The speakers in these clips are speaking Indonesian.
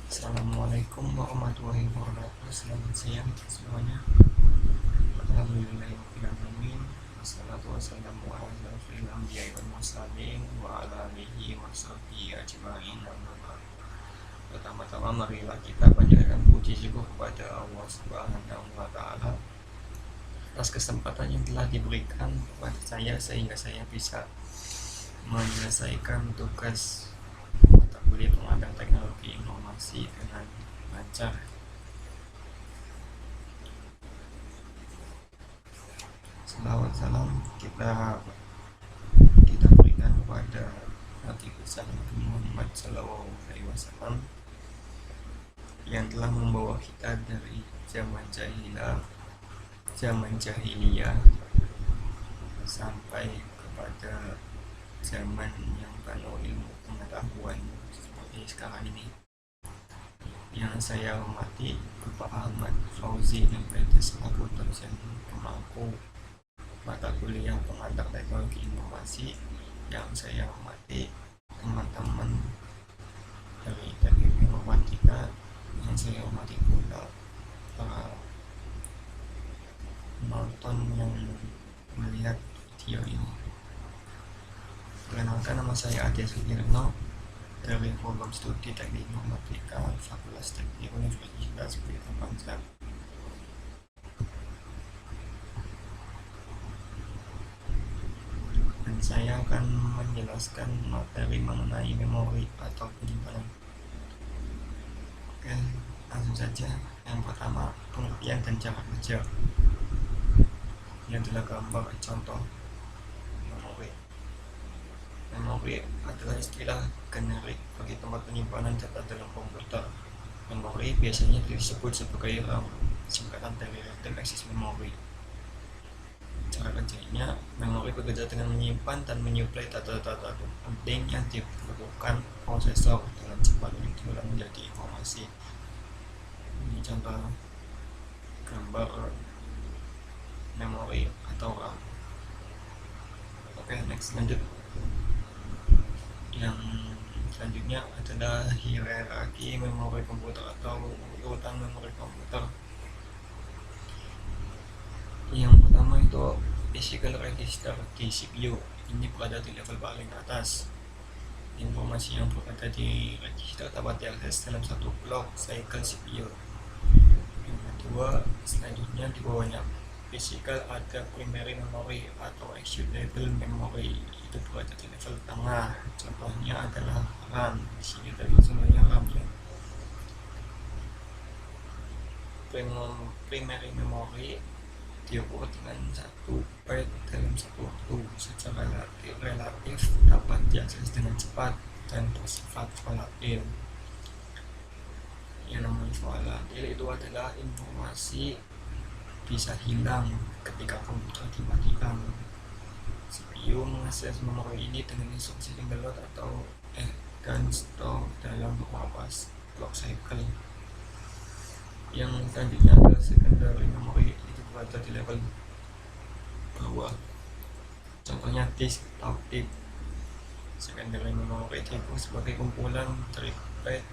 Assalamualaikum warahmatullahi wabarakatuh. Selamat siang semuanya. Alhamdulillahirobbilalamin. Wassalatu wassalamu ala asyrofil anbiya'i wal mursalin wa ala alihi washabihi ajmain. Pertama-tama marilah kita panjatkan puji syukur kepada Allah Subhanahu wa taala atas kesempatan yang telah diberikan kepada saya sehingga saya bisa menyelesaikan tugas mata kuliah pengadaan teknologi informasi dengan lancar. Selawat salam kita berikan kepada Nabi besar Muhammad Sallallahu Alaihi Wasallam yang telah membawa kita dari zaman jahiliyah sampai kepada zaman yang penuh ilmu pengetahuan seperti sekarang ini. Yang saya hormati Bapak Ahmad Fauzi MPT selaku dosen pemangku mata kuliah pengantar teknologi informasi. Yang saya hormati teman-teman dari teknik informatika, yang saya hormati pula para penonton yang melihat video ini. Perkenalkan, nama saya Ade Sudirno dari program studi teknik informatika Fakultas Teknik Universitas Pelita Bangsa. Dan saya akan menjelaskan materi mengenai memori atau penyimpanan. Oke, langsung saja. Yang pertama, pengertian dan cara kerja. Ini adalah gambar contoh memori. Memori adalah istilah generik bagi tempat penyimpanan data dalam komputer. Memori biasanya disebut sebagai RAM, singkatan dari Random Access Memory. Cara kerjanya, memori bekerja dengan menyimpan dan menyuplai data-data penting yang diperlukan prosesor dengan cepat untuk diolah menjadi informasi. Ini contoh gambar memori atau RAM. Oke, next, lanjut. Yang selanjutnya adalah hierarki memori komputer atau urutan memori komputer. Yang pertama itu physical register di CPU. Ini berada di level paling atas. Informasi yang berada di register dapat diakses dalam satu clock cycle CPU. Yang kedua, selanjutnya di bawahnya physical ada primary memory atau executable memory, itu berada di level tengah. Contohnya adalah RAM. Di sini tadi semuanya RAM ya. Primary memory diukur dengan 1 byte dalam satu waktu. Secara relatif dapat diakses dengan cepat dan bersifat volatil. Yang namanya volatil itu adalah informasi bisa hilang ketika komputer dimatikan. CPU mengakses memori ini dengan instruksi single load atau can store dalam beberapa clock cycle. Yang selanjutnya adalah secondary memory, itu berada di level bawah. Contohnya disk atau tape. Secondary memory diukur sebagai kumpulan dari byte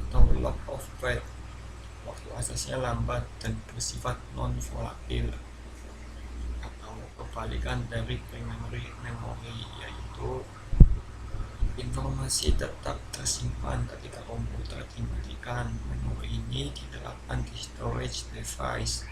atau log of byte. Waktu aksesnya lambat dan bersifat non-volatil, atau kebalikan dari primary memory, yaitu informasi tetap tersimpan ketika komputer dimatikan. Memori ini diterapkan di storage device,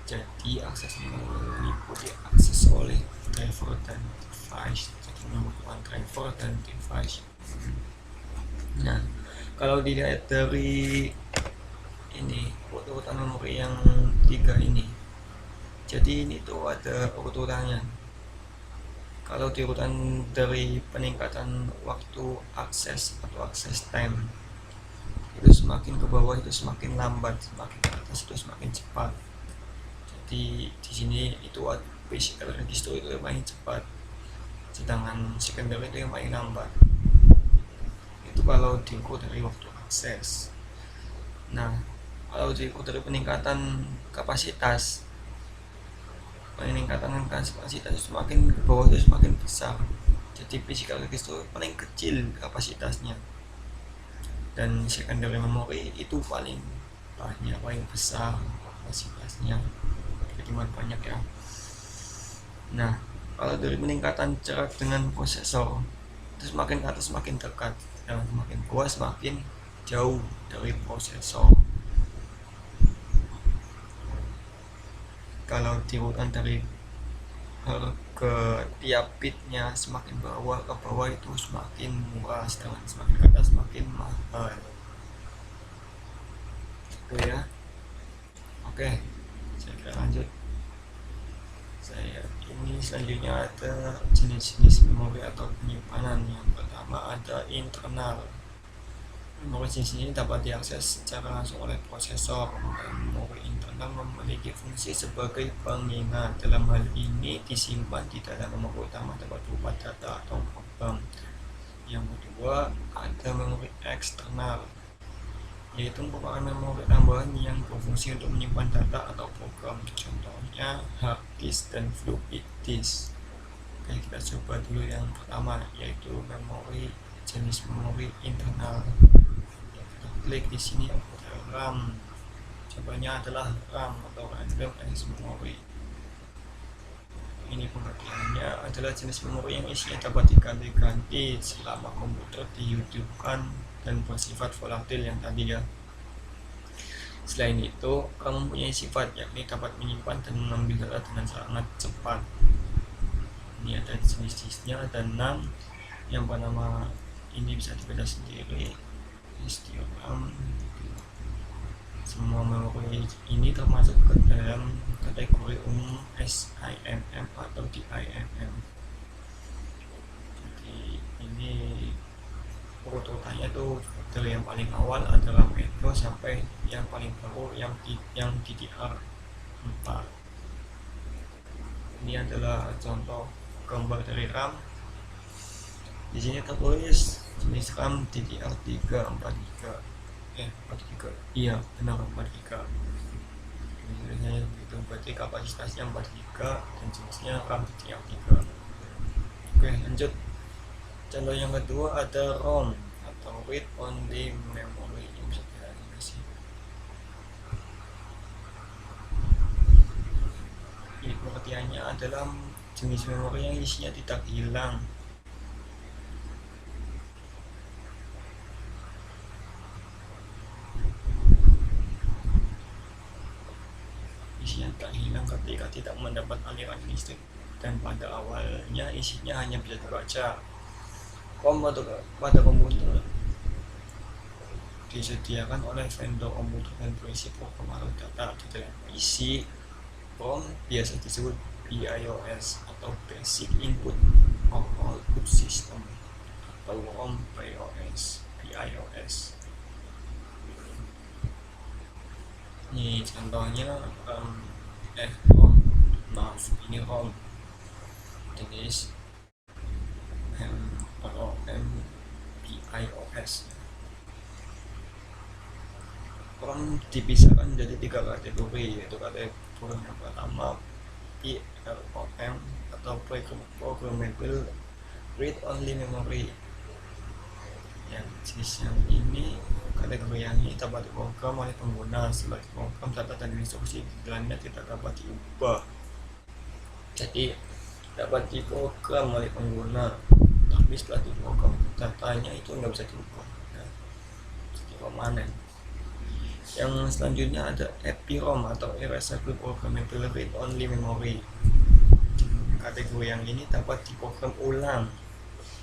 jadi akses memori diakses oleh driver dan device. Jadi membutuhkan driver dan device. Nah, kalau dilihat dari ini urutan memori yang 3 ini, jadi ini tuh ada urutannya. Kalau di urutan dari peningkatan waktu akses atau akses time, itu semakin ke bawah itu semakin lambat, semakin ke atas itu semakin cepat. Jadi di sini itu physical register itu yang paling cepat, sedangkan secondary itu yang paling lambat. Itu kalau diukur dari waktu akses. Nah, kalau diukur dari peningkatan kapasitas semakin ke bawah itu semakin besar. Jadi physical register paling kecil kapasitasnya. dan secondary memory itu paling besar kapasitasnya, ketimbang banyak ya. Nah, kalau dari peningkatan jarak dengan prosesor itu semakin ke atas semakin dekat, dan semakin bawah semakin jauh dari prosesor. Kalau diurutan dari ke tiap bitnya, semakin bawah ke bawah itu semakin murah, sedangkan semakin ke atas semakin mahal. Itu ya. Oke, saya kira lanjut. Ini selanjutnya ada jenis-jenis memori atau penyimpanan. Yang pertama ada internal. Memori jenis ini dapat diakses secara langsung oleh prosesor. Memori internal memiliki fungsi sebagai pengingat. Dalam hal ini disimpan di dalam memori utama dapat berupa data atau program. Yang kedua ada memori eksternal, yaitu merupakan memori tambahan yang berfungsi untuk menyimpan data atau program. Contohnya hard disk dan floppy disk. Oke, kita coba dulu yang pertama, yaitu jenis memori internal. Kita klik di sini ada RAM. Contohnya adalah RAM atau random access memory. Ini pengertiannya adalah jenis memori yang isinya dapat diganti-ganti selama komputer dihidupkan dan bersifat volatil yang tadi ya. Selain itu, RAM mempunyai sifat yakni dapat menyimpan dan mengambil data dengan sangat cepat. Ini ada jenis-jenisnya, ada 6. Yang pertama ini bisa dibaca sendiri, histogram. Semua memori ini termasuk ke dalam kategori umum SIMM atau DIMM. Jadi ini urutannya tuh dari yang paling awal adalah Metro sampai yang paling baru yang DDR4. Ini adalah contoh gambar dari RAM. Di sini tertulis jenis RAM DDR3 4GB. Iya, benar 4GB. Ini itu berarti kapasitasnya 4GB dan jenisnya RAM DDR3. Oke, lanjut. Contoh yang kedua ada ROM atau read only memory. Ini bisa dianalisis. Ini pengertiannya adalah jenis memori yang isinya tidak hilang. Isinya tak hilang ketika tidak mendapat aliran listrik, dan pada awalnya isinya hanya bisa dibaca. ROM pada komputer disediakan oleh vendor komputer dan berisi program atau data. Di dalam isi ROM biasa disebut BIOS atau Basic Input or Output System atau ROM BIOS. Ini contohnya ini ROM jenis ROM BIOS. ROM dipisahkan menjadi 3 kategori, yaitu kategori yang pertama PROM atau Programmable Read Only Memory. Yang jenis yang ini, kategori yang ini dapat diprogram oleh pengguna. Setelah diprogram, data dan instruksi di dalamnya tidak dapat diubah. Jadi dapat diprogram oleh pengguna, tapi setelah diprogram datanya itu nggak bisa diubah, jadi permanen. Yang selanjutnya ada EPROM atau Erasable Programmable Read Only Memory. Kategori yang ini dapat diprogram ulang.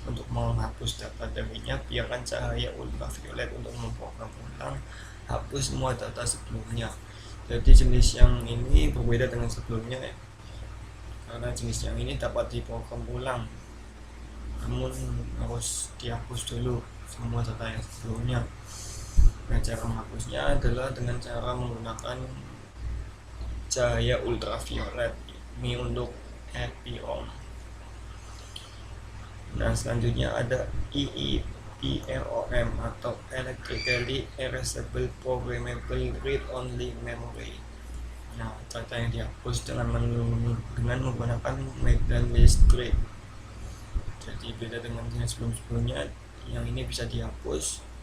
Untuk menghapus data darinya, biarkan cahaya ultraviolet untuk memprogram ulang, hapus semua data sebelumnya. Jadi jenis yang ini berbeda dengan sebelumnya ya, karena jenis yang ini dapat diprogram ulang, namun harus dihapus dulu semua data yang sebelumnya. Nah, cara menghapusnya adalah dengan cara menggunakan cahaya ultraviolet. Ini untuk EPROM. Nah, selanjutnya ada EEPROM atau Electrically Erasable Programmable Read Only Memory. Nah, data yang dihapus dengan menggunakan medan listrik. Jadi beda dengan yang sebelumnya, yang ini bisa dihapus